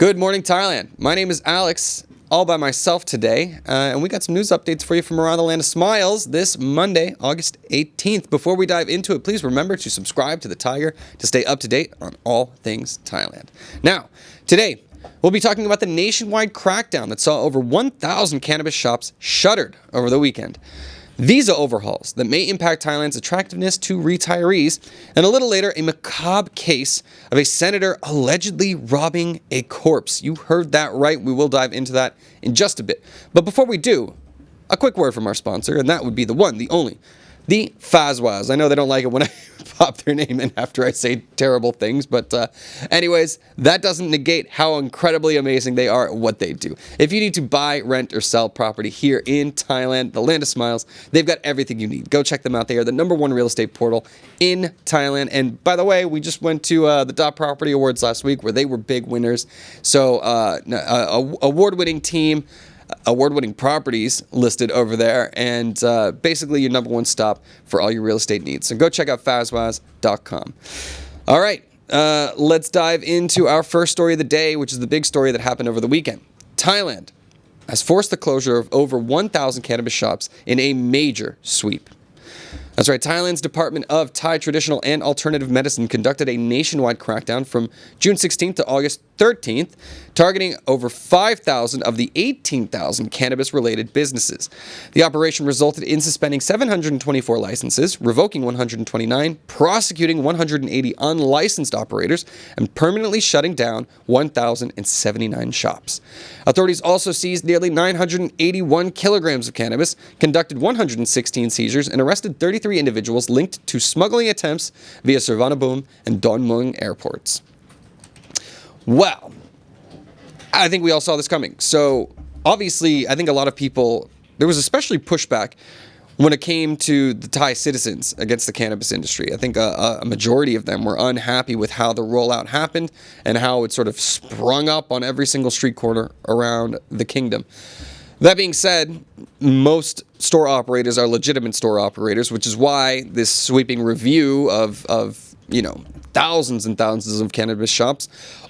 Good morning, Thailand. My name is Alex, all by myself today, and we got some news updates for you from around the land of smiles this Monday, August 18th. Before we dive into it, please remember to subscribe to the Thaiger to stay up to date on all things Thailand. Now, today, we'll be talking about the nationwide crackdown that saw over 1,000 cannabis shops shuttered over the weekend, visa overhauls that may impact Thailand's attractiveness to retirees, and a little later, a macabre case of a senator allegedly robbing a corpse. You heard that right. We will dive into that in just a bit. But before we do, a quick word from our sponsor, and that would be the one, the only, the Fazwaz. I know they don't like it when I pop their name in after I say terrible things, but anyways, that doesn't negate how incredibly amazing they are at what they do. If you need to buy, rent, or sell property here in Thailand, the land of smiles, they've got everything you need. Go check them out. They are the #1 real estate portal in Thailand. And by the way, we just went to the Dot Property Awards last week where they were big winners. So award-winning team, award-winning properties listed over there, and basically your #1 stop for all your real estate needs. So go check out fazwaz.com. All right, let's dive into our first story of the day, which is the big story that happened over the weekend. Thailand has forced the closure of over 1,000 cannabis shops in a major sweep. That's right, Thailand's Department of Thai Traditional and Alternative Medicine conducted a nationwide crackdown from June 16th to August 13th, targeting over 5,000 of the 18,000 cannabis-related businesses. The operation resulted in suspending 724 licenses, revoking 129, prosecuting 180 unlicensed operators, and permanently shutting down 1,079 shops. Authorities also seized nearly 981 kilograms of cannabis, conducted 116 seizures, and arrested 33 individuals linked to smuggling attempts via Suvarnabhumi and Don Mueang airports. Well, I think we all saw this coming. So, obviously, I think a lot of people, there was especially pushback when it came to the Thai citizens against the cannabis industry. I think a majority of them were unhappy with how the rollout happened and how it sort of sprung up on every single street corner around the kingdom. That being said, most store operators are legitimate store operators, which is why this sweeping review of thousands and thousands of cannabis shops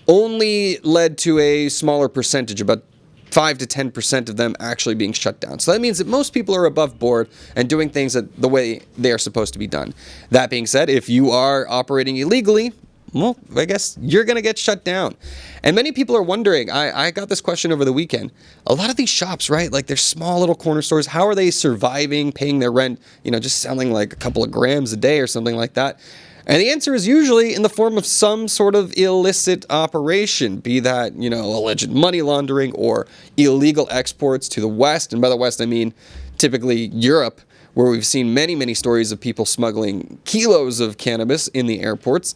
only led to a smaller percentage, about 5 to 10% of them actually being shut down. So that means that most people are above board and doing things the way they are supposed to be done. That being said, if you are operating illegally, well, I guess you're going to get shut down. And many people are wondering, I got this question over the weekend. A lot of these shops, right, like they're small little corner stores. How are they surviving, paying their rent, just selling like a couple of grams a day or something like that? And the answer is usually in the form of some sort of illicit operation, be that, alleged money laundering or illegal exports to the West. And by the West, I mean typically Europe, where we've seen many, many stories of people smuggling kilos of cannabis in the airports.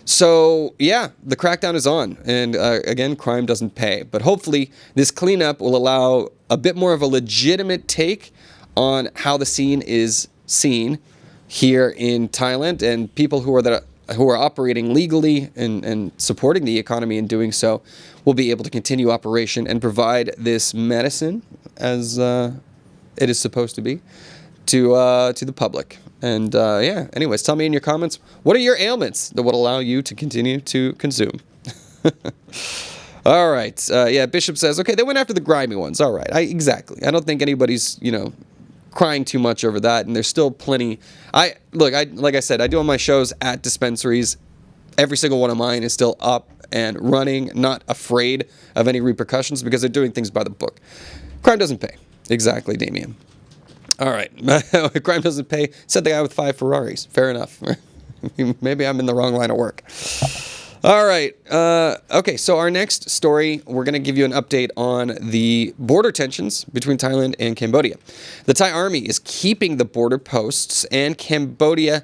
So, yeah, the crackdown is on. And again, crime doesn't pay. But hopefully this cleanup will allow a bit more of a legitimate take on how the scene is seen here in Thailand, and people who are operating legally and supporting the economy in doing so will be able to continue operation and provide this medicine as it is supposed to be to the public. And anyways, tell me in your comments, what are your ailments that would allow you to continue to consume? All right. Bishop says, okay, they went after the grimy ones. All right. Exactly. I don't think anybody's, crying too much over that, and there's still plenty. Like I said, I do all my shows at dispensaries. Every single one of mine is still up and running, not afraid of any repercussions because they're doing things by the book. Crime doesn't pay. Exactly, Damien. All right. Crime doesn't pay. Said the guy with 5 Ferraris. Fair enough. Maybe I'm in the wrong line of work. All right. Okay, so our next story, we're going to give you an update on the border tensions between Thailand and Cambodia. The Thai army is keeping the border posts and Cambodia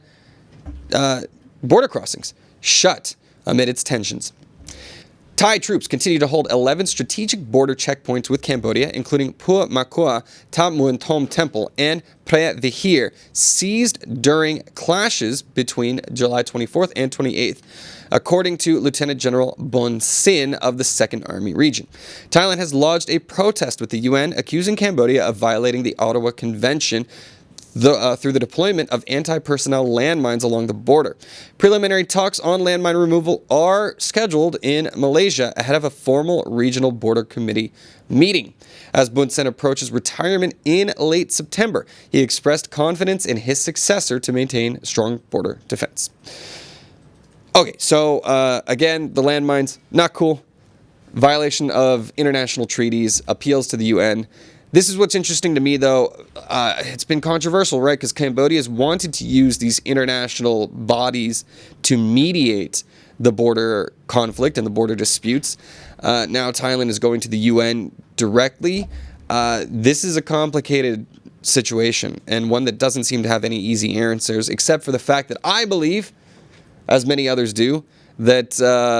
border crossings shut amid its tensions. Thai troops continue to hold 11 strategic border checkpoints with Cambodia, including Pua Makua Tham Muan Thom Temple and Phra Vihir, seized during clashes between July 24th and 28th, according to Lieutenant General Bon Sin of the 2nd Army Region. Thailand has lodged a protest with the UN accusing Cambodia of violating the Ottawa Convention through the deployment of anti-personnel landmines along the border. Preliminary talks on landmine removal are scheduled in Malaysia ahead of a formal regional border committee meeting. As Hun Sen approaches retirement in late September, he expressed confidence in his successor to maintain strong border defense. Okay, so again, the landmines, not cool. Violation of international treaties, appeals to the UN. This is what's interesting to me, though. It's been controversial, right? Because Cambodia has wanted to use these international bodies to mediate the border conflict and the border disputes. Now Thailand is going to the UN directly. This is a complicated situation and one that doesn't seem to have any easy answers, except for the fact that I believe, as many others do, that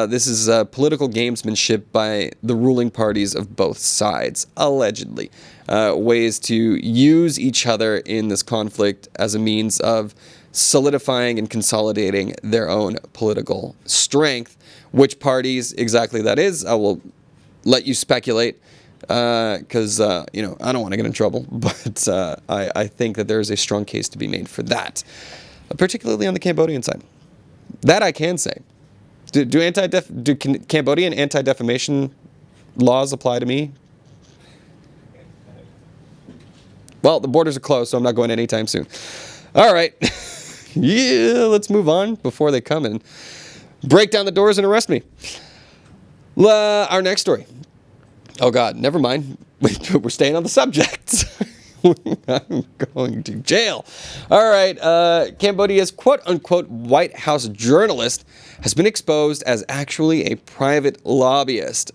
this is political gamesmanship by the ruling parties of both sides, allegedly. Ways to use each other in this conflict as a means of solidifying and consolidating their own political strength. Which parties exactly that is, I will let you speculate, because I don't want to get in trouble, but I think that there is a strong case to be made for that, particularly on the Cambodian side. That I can say. Do Cambodian anti-defamation laws apply to me? Well, the borders are closed, so I'm not going anytime soon. All right. Yeah, let's move on before they come and break down the doors and arrest me. Our next story. Oh, God, never mind. We're staying on the subject. I'm going to jail. All right. Cambodia's quote-unquote White House journalist has been exposed as actually a private lobbyist.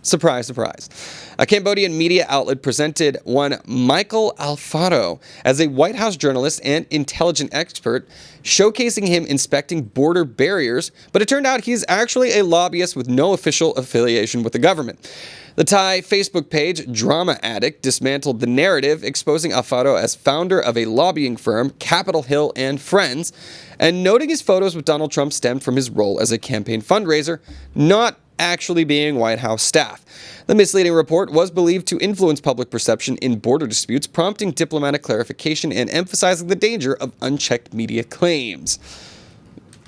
Surprise, surprise. A Cambodian media outlet presented one Michael Alfaro as a White House journalist and intelligence expert, showcasing him inspecting border barriers, but it turned out he's actually a lobbyist with no official affiliation with the government. The Thai Facebook page, Drama Addict, dismantled the narrative, exposing Alfaro as founder of a lobbying firm, Capitol Hill and Friends, and noting his photos with Donald Trump stemmed from his role as a campaign fundraiser, not actually being White House staff. The misleading report was believed to influence public perception in border disputes, prompting diplomatic clarification and emphasizing the danger of unchecked media claims.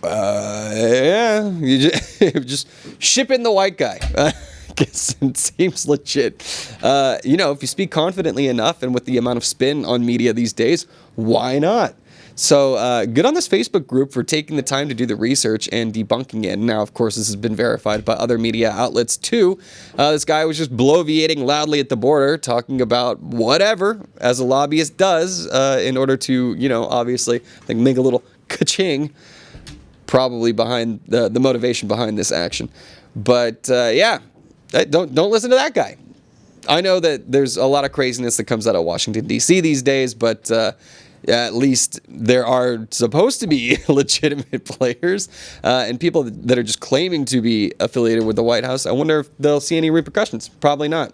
You just ship in the white guy. I guess it seems legit. If you speak confidently enough and with the amount of spin on media these days, why not? So good on this Facebook group for taking the time to do the research and debunking it. Now, of course, this has been verified by other media outlets, too. This guy was just bloviating loudly at the border, talking about whatever, as a lobbyist does, in order to, obviously, make a little ka-ching, probably behind the motivation behind this action. But, don't listen to that guy. I know that there's a lot of craziness that comes out of Washington, D.C. these days, but at least there are supposed to be legitimate players and people that are just claiming to be affiliated with the White House. I wonder if they'll see any repercussions. Probably not.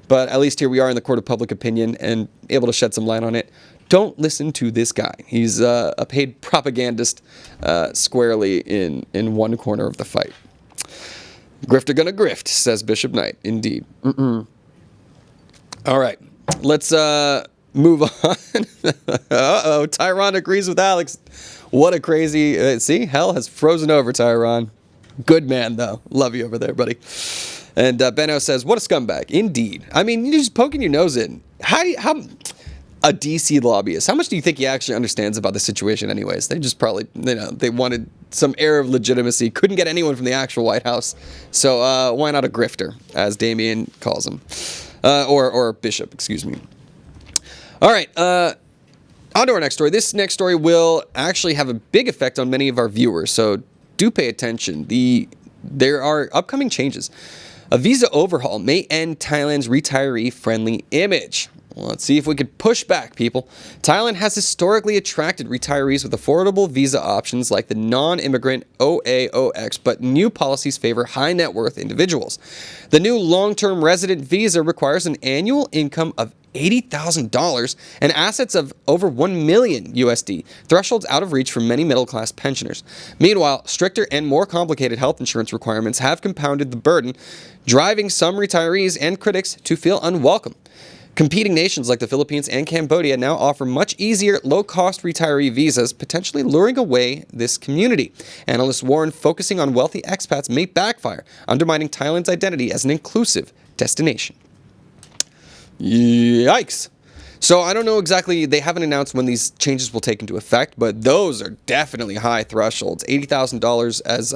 But at least here we are in the court of public opinion and able to shed some light on it. Don't listen to this guy. He's a paid propagandist squarely in one corner of the fight. Grifter gonna grift, says Bishop Knight. Indeed. All right. Let's move on. Uh-oh, Tyron agrees with Alex. What a crazy... see, hell has frozen over, Tyron. Good man, though. Love you over there, buddy. And Benno says, what a scumbag. Indeed. I mean, you're just poking your nose in. How a DC lobbyist, how much do you think he actually understands about the situation anyways? They just probably, they wanted some air of legitimacy. Couldn't get anyone from the actual White House. So why not a grifter, as Damien calls him? Or Bishop, excuse me. All right, on to our next story. This next story will actually have a big effect on many of our viewers, so do pay attention. There are upcoming changes. A visa overhaul may end Thailand's retiree-friendly image. Well, let's see if we could push back, people. Thailand has historically attracted retirees with affordable visa options like the non-immigrant OAOX, but new policies favor high-net-worth individuals. The new long-term resident visa requires an annual income of $80,000 and assets of over $1 million USD, thresholds out of reach for many middle-class pensioners. Meanwhile, stricter and more complicated health insurance requirements have compounded the burden, driving some retirees and critics to feel unwelcome. Competing nations like the Philippines and Cambodia now offer much easier, low-cost retiree visas, potentially luring away this community. Analysts warn focusing on wealthy expats may backfire, undermining Thailand's identity as an inclusive destination. Yikes. So I don't know exactly, they haven't announced when these changes will take into effect, but those are definitely high thresholds. $80,000 as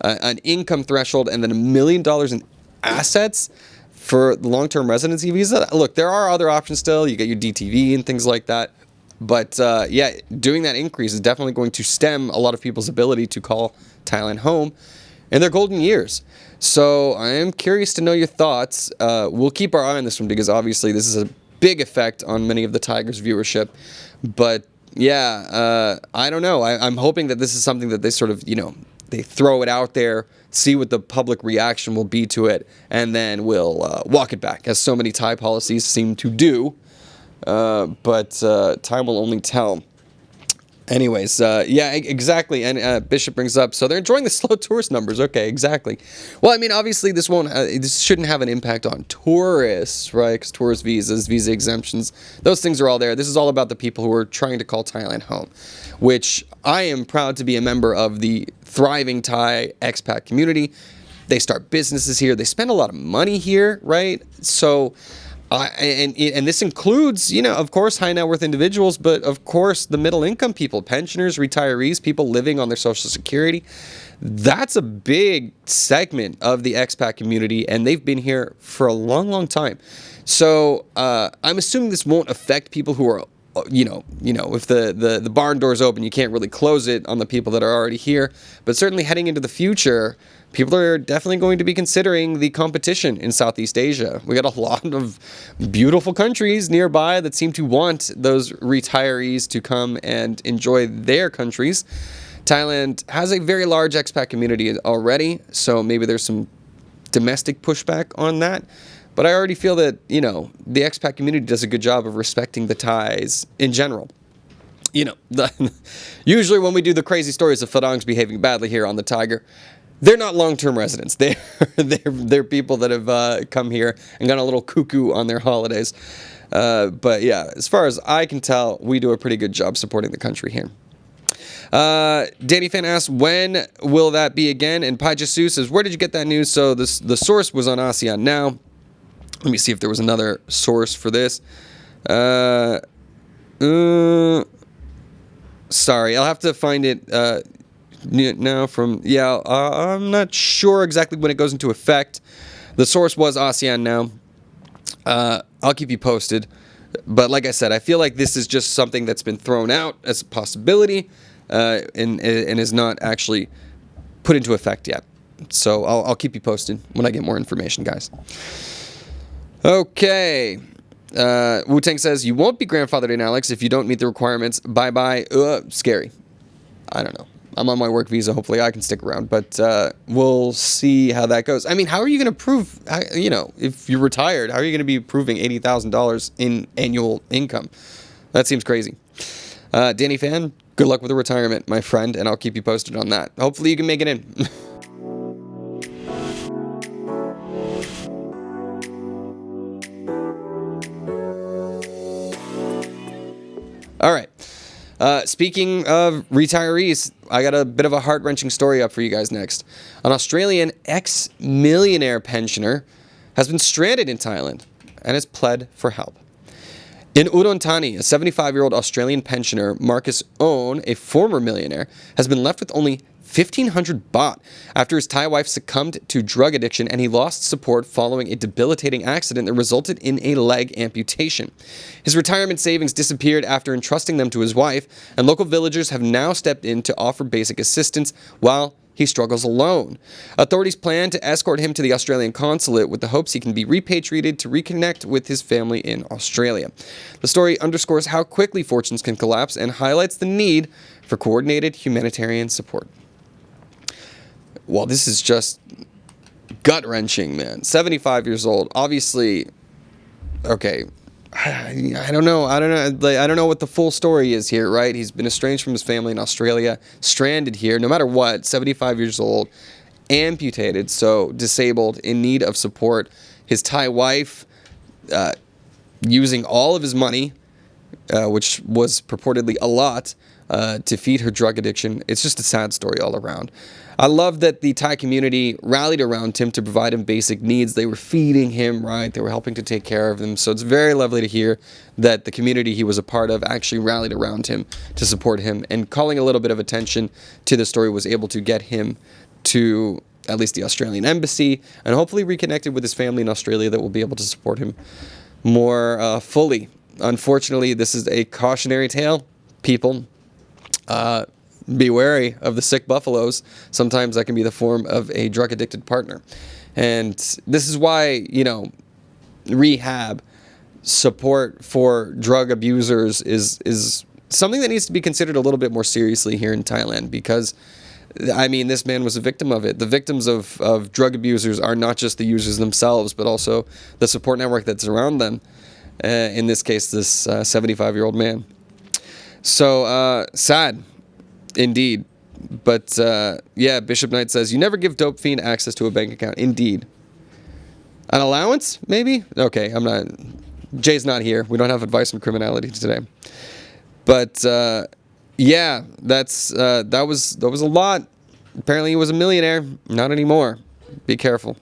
an income threshold, and then $1 million in assets for the long-term residency visa. Look, there are other options still. You get your DTV and things like that. But yeah, doing that increase is definitely going to stem a lot of people's ability to call Thailand home in their golden years. So I am curious to know your thoughts. We'll keep our eye on this one because obviously this is a big effect on many of the Thaiger's viewership. But yeah, I don't know. I'm hoping that this is something that they sort of, they throw it out there, see what the public reaction will be to it, and then we'll walk it back, as so many Thai policies seem to do. But time will only tell. Anyways, yeah, exactly. And Bishop brings up, so they're enjoying the slow tourist numbers. Okay, exactly. Well, I mean, obviously, this shouldn't have an impact on tourists, right? Because tourist visas, visa exemptions, those things are all there. This is all about the people who are trying to call Thailand home, which I am proud to be a member of the thriving Thai expat community. They start businesses here. They spend a lot of money here, right? So and this includes, of course, high net worth individuals, but of course, the middle income people, pensioners, retirees, people living on their Social Security. That's a big segment of the expat community, and they've been here for a long, long time. So I'm assuming this won't affect people who are, if the barn door's open, you can't really close it on the people that are already here. But certainly heading into the future, people are definitely going to be considering the competition in Southeast Asia. We got a lot of beautiful countries nearby that seem to want those retirees to come and enjoy their countries. Thailand has a very large expat community already, so maybe there's some domestic pushback on that. But I already feel that, the expat community does a good job of respecting the Thais in general. Usually when we do the crazy stories of Farangs behaving badly here on the Thaiger, they're not long-term residents. They're people that have come here and gone a little cuckoo on their holidays. But yeah, as far as I can tell, we do a pretty good job supporting the country here. Danny Fan asks, when will that be again? And Pai Jasu says, where did you get that news? So the source was on ASEAN Now. Let me see if there was another source for this. Sorry, I'll have to find it now from... Yeah, I'm not sure exactly when it goes into effect. The source was ASEAN Now. I'll keep you posted. But like I said, I feel like this is just something that's been thrown out as a possibility and is not actually put into effect yet. So I'll keep you posted when I get more information, guys. Okay. Wu-Tang says, you won't be grandfathered in, Alex, if you don't meet the requirements. Bye-bye. Scary. I don't know. I'm on my work visa. Hopefully I can stick around. But we'll see how that goes. I mean, how are you going to prove, if you're retired, how are you going to be proving $80,000 in annual income? That seems crazy. Danny Fan, good luck with the retirement, my friend, and I'll keep you posted on that. Hopefully you can make it in. All right. Speaking of retirees, I got a bit of a heart-wrenching story up for you guys next. An Australian ex-millionaire pensioner has been stranded in Thailand and has pled for help. In Udon Thani, a 75-year-old Australian pensioner, Marcus Owen, a former millionaire, has been left with only 1,500 baht after his Thai wife succumbed to drug addiction and he lost support following a debilitating accident that resulted in a leg amputation. His retirement savings disappeared after entrusting them to his wife, and local villagers have now stepped in to offer basic assistance while he struggles alone. Authorities plan to escort him to the Australian consulate with the hopes he can be repatriated to reconnect with his family in Australia. The story underscores how quickly fortunes can collapse and highlights the need for coordinated humanitarian support. Well, this is just gut-wrenching, man. 75 years old. Obviously, okay, I don't know. I don't know what the full story is here, right? He's been estranged from his family in Australia, stranded here, no matter what, 75 years old, amputated, so disabled, in need of support. His Thai wife using all of his money, which was purportedly a lot, to feed her drug addiction. It's just a sad story all around. I love that the Thai community rallied around him to provide him basic needs. They were feeding him, right? They were helping to take care of him. So it's very lovely to hear that the community he was a part of actually rallied around him to support him. And calling a little bit of attention to the story was able to get him to at least the Australian embassy and hopefully reconnected with his family in Australia that will be able to support him more fully. Unfortunately, this is a cautionary tale, people. Be wary of the sick buffaloes. Sometimes that can be the form of a drug-addicted partner. And this is why, rehab, support for drug abusers is something that needs to be considered a little bit more seriously here in Thailand because, this man was a victim of it. The victims of drug abusers are not just the users themselves, but also the support network that's around them. In this case, this 75-year-old man. So, sad. Indeed. But, Bishop Knight says, you never give dope fiend access to a bank account. Indeed. An allowance, maybe? Okay, Jay's not here. We don't have advice on criminality today. But, that was a lot. Apparently he was a millionaire. Not anymore. Be careful.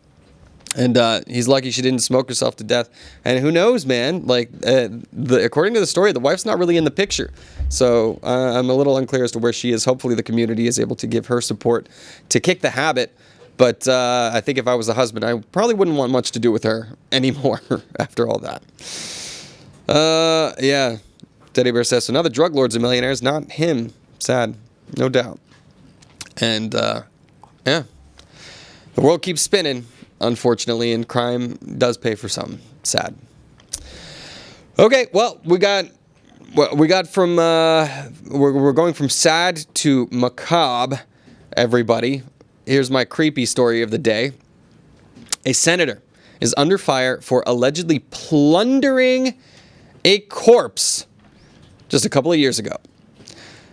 And he's lucky she didn't smoke herself to death. And who knows, man? According to the story, the wife's not really in the picture. So I'm a little unclear as to where she is. Hopefully the community is able to give her support to kick the habit. But I think if I was a husband, I probably wouldn't want much to do with her anymore after all that. Teddy Bear says, so now the drug lord's a millionaire. Not him. Sad. No doubt. And, the world keeps spinning. Unfortunately, and crime does pay for some. Sad. Okay, well, we're going from sad to macabre, everybody. Here's my creepy story of the day. A senator is under fire for allegedly plundering a corpse just a couple of years ago.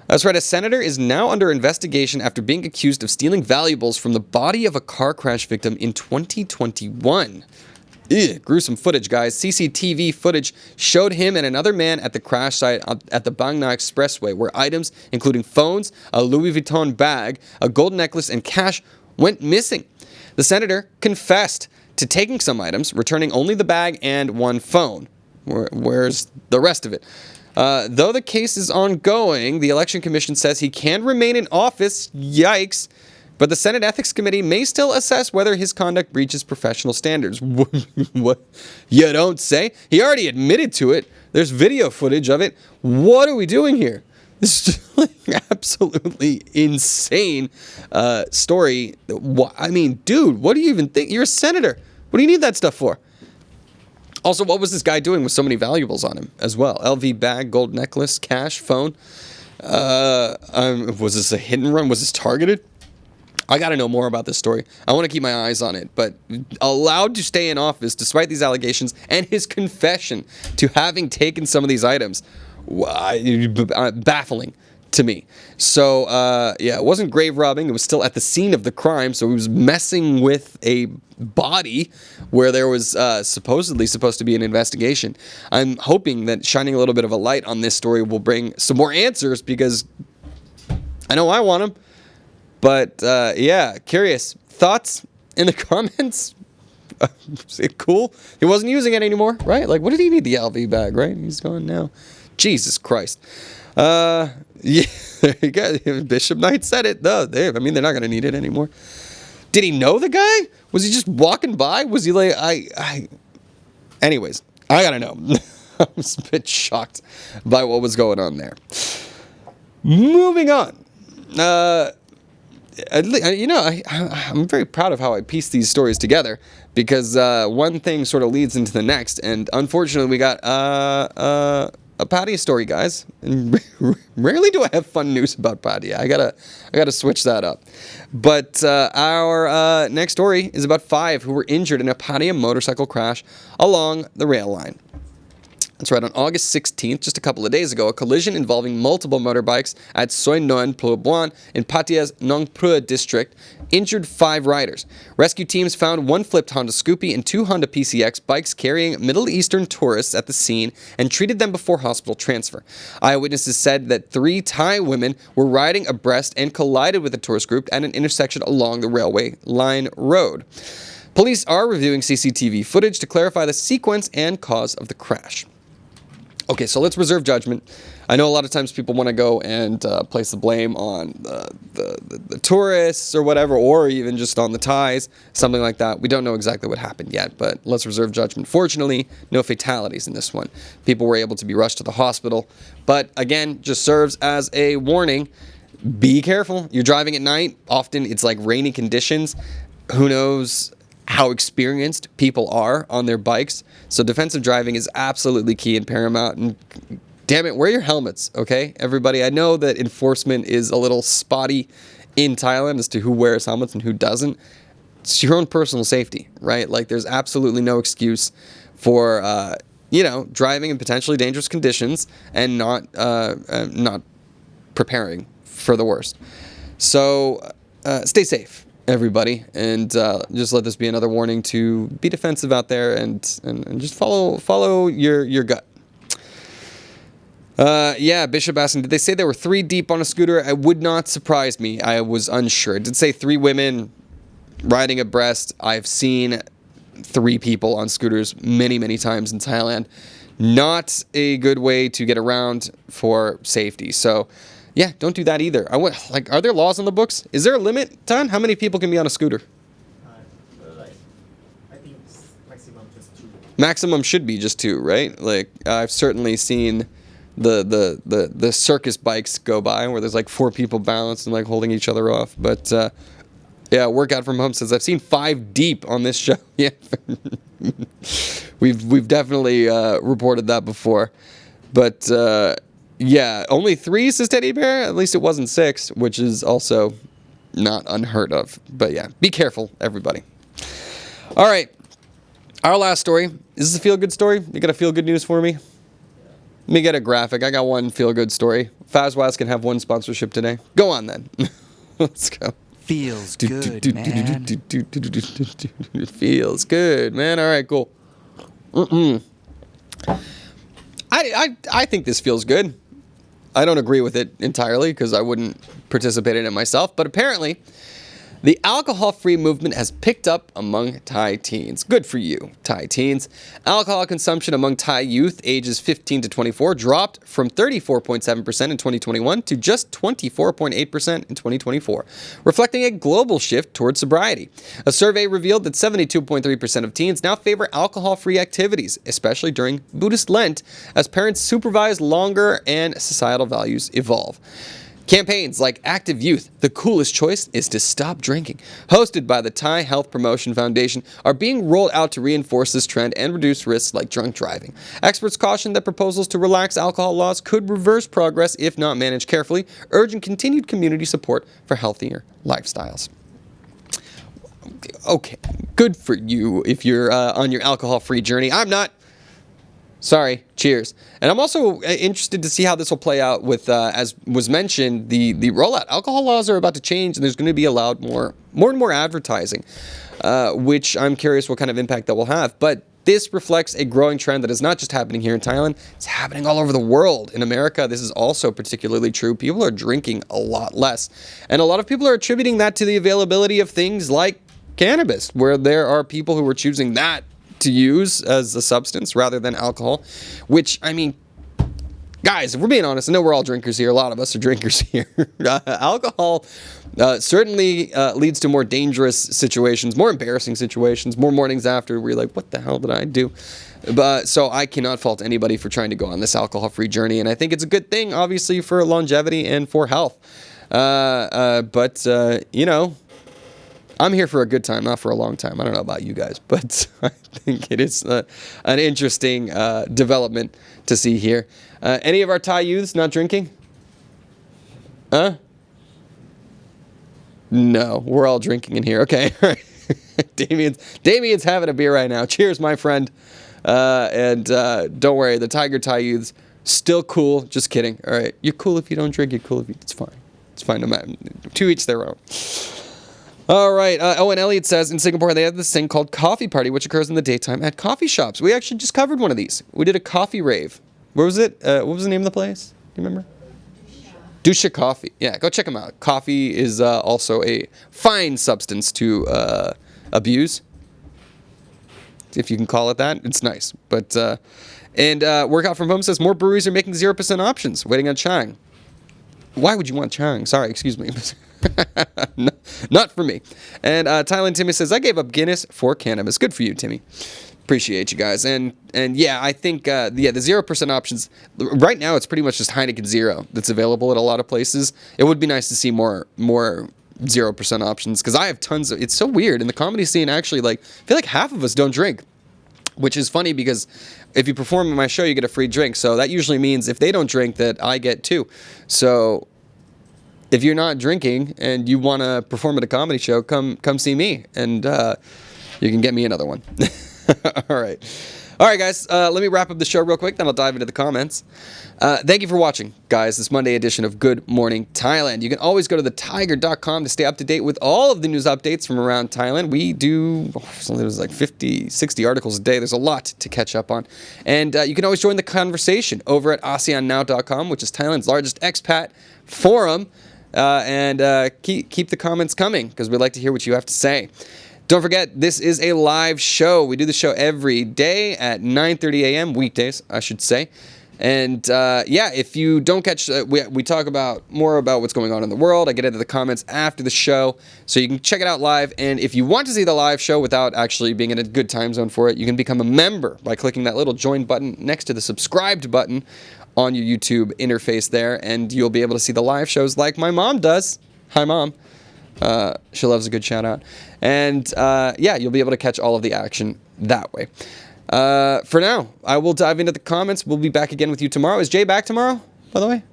That's right, a senator is now under investigation after being accused of stealing valuables from the body of a car crash victim in 2021. Gruesome footage, guys. CCTV footage showed him and another man at the crash site at the Bang Na Expressway, where items, including phones, a Louis Vuitton bag, a gold necklace, and cash went missing. The senator confessed to taking some items, returning only the bag and one phone. Where's the rest of it? Though the case is ongoing, the Election Commission says he can remain in office. Yikes. But the Senate Ethics Committee may still assess whether his conduct breaches professional standards. What? You don't say? He already admitted to it. There's video footage of it. What are we doing here? This is absolutely insane story. Dude, what do you even think? You're a senator. What do you need that stuff for? Also, what was this guy doing with so many valuables on him as well? LV bag, gold necklace, cash, phone. Was this a hit and run? Was this targeted? I got to know more about this story. I want to keep my eyes on it. But allowed to stay in office despite these allegations and his confession to having taken some of these items. Baffling to me. So, it wasn't grave robbing. It was still at the scene of the crime. So he was messing with a body where there was supposedly supposed to be an investigation. I'm hoping that shining a little bit of a light on this story will bring some more answers because I know I want them. But, curious. Thoughts in the comments? Is it cool? He wasn't using it anymore, right? What did he need the LV bag, right? He's gone now. Jesus Christ. There you go. Bishop Knight said it. They're not going to need it anymore. Did he know the guy? Was he just walking by? Was he Anyways, I got to know. I was a bit shocked by what was going on there. Moving on. I'm very proud of how I pieced these stories together because one thing sort of leads into the next, and unfortunately we got a Pattaya story, guys. And rarely do I have fun news about Pattaya. I gotta switch that up. But our next story is about 5 who were injured in a Pattaya motorcycle crash along the rail line. That's right, on August 16th, just a couple of days ago, a collision involving multiple motorbikes at Soi Noan Plobuan in Pattaya's Nong Prua district injured 5 riders. Rescue teams found one flipped Honda Scoopy and 2 Honda PCX bikes carrying Middle Eastern tourists at the scene and treated them before hospital transfer. Eyewitnesses said that 3 Thai women were riding abreast and collided with a tourist group at an intersection along the railway line road. Police are reviewing CCTV footage to clarify the sequence and cause of the crash. Okay, so let's reserve judgment. I know a lot of times people want to go and place the blame on the tourists or whatever, or even just on the Thais, something like that. We don't know exactly what happened yet, but let's reserve judgment. Fortunately, no fatalities in this one. People were able to be rushed to the hospital. But again, just serves as a warning. Be careful. You're driving at night. Often it's like rainy conditions. Who knows how experienced people are on their bikes. So defensive driving is absolutely key and paramount. And damn it, wear your helmets, okay? Everybody, I know that enforcement is a little spotty in Thailand as to who wears helmets and who doesn't. It's your own personal safety, right? Like, there's absolutely no excuse for, driving in potentially dangerous conditions and not preparing for the worst. So stay safe, everybody, and just let this be another warning to be defensive out there and just follow your gut. Bishop asking, did they say there were 3 deep on a scooter? It would not surprise me. I was unsure. It did say 3 women riding abreast. I've seen 3 people on scooters many, many times in Thailand. Not a good way to get around for safety. So yeah, don't do that either. Are there laws on the books? Is there a limit, Tan? How many people can be on a scooter? I think maximum just 2. Maximum should be just 2, right? Like, I've certainly seen the circus bikes go by where there's like 4 people balanced and like holding each other off. But Workout from Home says I've seen 5 deep on this show. Yeah, we've definitely reported that before. But only 3, says Teddy Bear. At least it wasn't 6, which is also not unheard of. But yeah, be careful, everybody. All right, our last story. Is this a feel-good story? You got a feel-good news for me? Let me get a graphic. I got one feel-good story. Fazwaz can have one sponsorship today. Go on then. Let's go. Feels good, man. It feels good, man. All right, cool. I think this feels good. I don't agree with it entirely because I wouldn't participate in it myself, but apparently the alcohol-free movement has picked up among Thai teens. Good for you, Thai teens. Alcohol consumption among Thai youth ages 15 to 24 dropped from 34.7% in 2021 to just 24.8% in 2024, reflecting a global shift towards sobriety. A survey revealed that 72.3% of teens now favor alcohol-free activities, especially during Buddhist Lent, as parents supervise longer and societal values evolve. Campaigns like Active Youth, the coolest choice is to stop drinking, hosted by the Thai Health Promotion Foundation, are being rolled out to reinforce this trend and reduce risks like drunk driving. Experts caution that proposals to relax alcohol laws could reverse progress if not managed carefully, urging continued community support for healthier lifestyles. Okay, good for you if you're on your alcohol-free journey. I'm not. Sorry, cheers. And I'm also interested to see how this will play out with, as was mentioned, the rollout. Alcohol laws are about to change, and there's going to be allowed more and more advertising, which I'm curious what kind of impact that will have. But this reflects a growing trend that is not just happening here in Thailand, it's happening all over the world. In America, this is also particularly true. People are drinking a lot less. And a lot of people are attributing that to the availability of things like cannabis, where there are people who are choosing that to use as a substance rather than alcohol, which, I mean, guys, if we're being honest, I know we're all drinkers here. A lot of us are drinkers here. Alcohol certainly leads to more dangerous situations, more embarrassing situations, more mornings after where you're like, what the hell did I do? So I cannot fault anybody for trying to go on this alcohol-free journey, and I think it's a good thing, obviously, for longevity and for health. I'm here for a good time, not for a long time. I don't know about you guys, but I think it is an interesting development to see here. Any of our Thai youths not drinking? No, we're all drinking in here. Okay. Damien's having a beer right now. Cheers, my friend. And don't worry, the Tiger Thai youths still cool. Just kidding. All right, you're cool if you don't drink. You're cool if you. It's fine. It's fine. No matter. To each their own. All right. And Elliot says in Singapore they have this thing called coffee party, which occurs in the daytime at coffee shops. We actually just covered one of these. We did a coffee rave. Where was it? What was the name of the place? Do you remember? Dusha Coffee. Yeah, go check them out. Coffee is also a fine substance to abuse, if you can call it that. It's nice. But Workout from Home says more breweries are making 0% options. Waiting on Chang. Why would you want Chang? Sorry, excuse me. Not for me. And Thailand Timmy says, I gave up Guinness for cannabis. Good for you, Timmy. Appreciate you guys. And yeah, I think the 0% options, right now it's pretty much just Heineken Zero that's available at a lot of places. It would be nice to see more 0% options, because I have tons of, it's so weird. In the comedy scene, actually, like, I feel like half of us don't drink, which is funny because if you perform in my show, you get a free drink. So that usually means if they don't drink, that I get too. So if you're not drinking and you want to perform at a comedy show, come see me, and you can get me another one. All right, guys. Let me wrap up the show real quick, then I'll dive into the comments. Thank you for watching, guys, this Monday edition of Good Morning Thailand. You can always go to thetiger.com to stay up to date with all of the news updates from around Thailand. We do, there's like 50, 60 articles a day. There's a lot to catch up on. And you can always join the conversation over at ASEANnow.com, which is Thailand's largest expat forum. Keep the comments coming, because we'd like to hear what you have to say. Don't forget, this is a live show. We do the show every day at 9:30 a.m. weekdays, I should say. And if you don't catch, we talk more about what's going on in the world. I get into the comments after the show, so you can check it out live. And if you want to see the live show without actually being in a good time zone for it, you can become a member by clicking that little join button next to the subscribed button on your YouTube interface there, and you'll be able to see the live shows like my mom does. Hi, Mom. She loves a good shout out. And you'll be able to catch all of the action that way. For now, I will dive into the comments. We'll be back again with you tomorrow. Is Jay back tomorrow, by the way?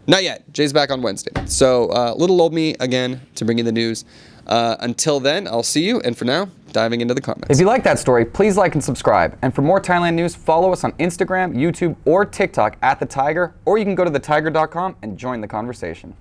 Not yet. Jay's back on Wednesday. So little old me again to bring you the news. Until then, I'll see you. And for now, diving into the comments. If you like that story, please like and subscribe. And for more Thailand news, follow us on Instagram, YouTube, or TikTok at The Tiger, or you can go to thetiger.com and join the conversation.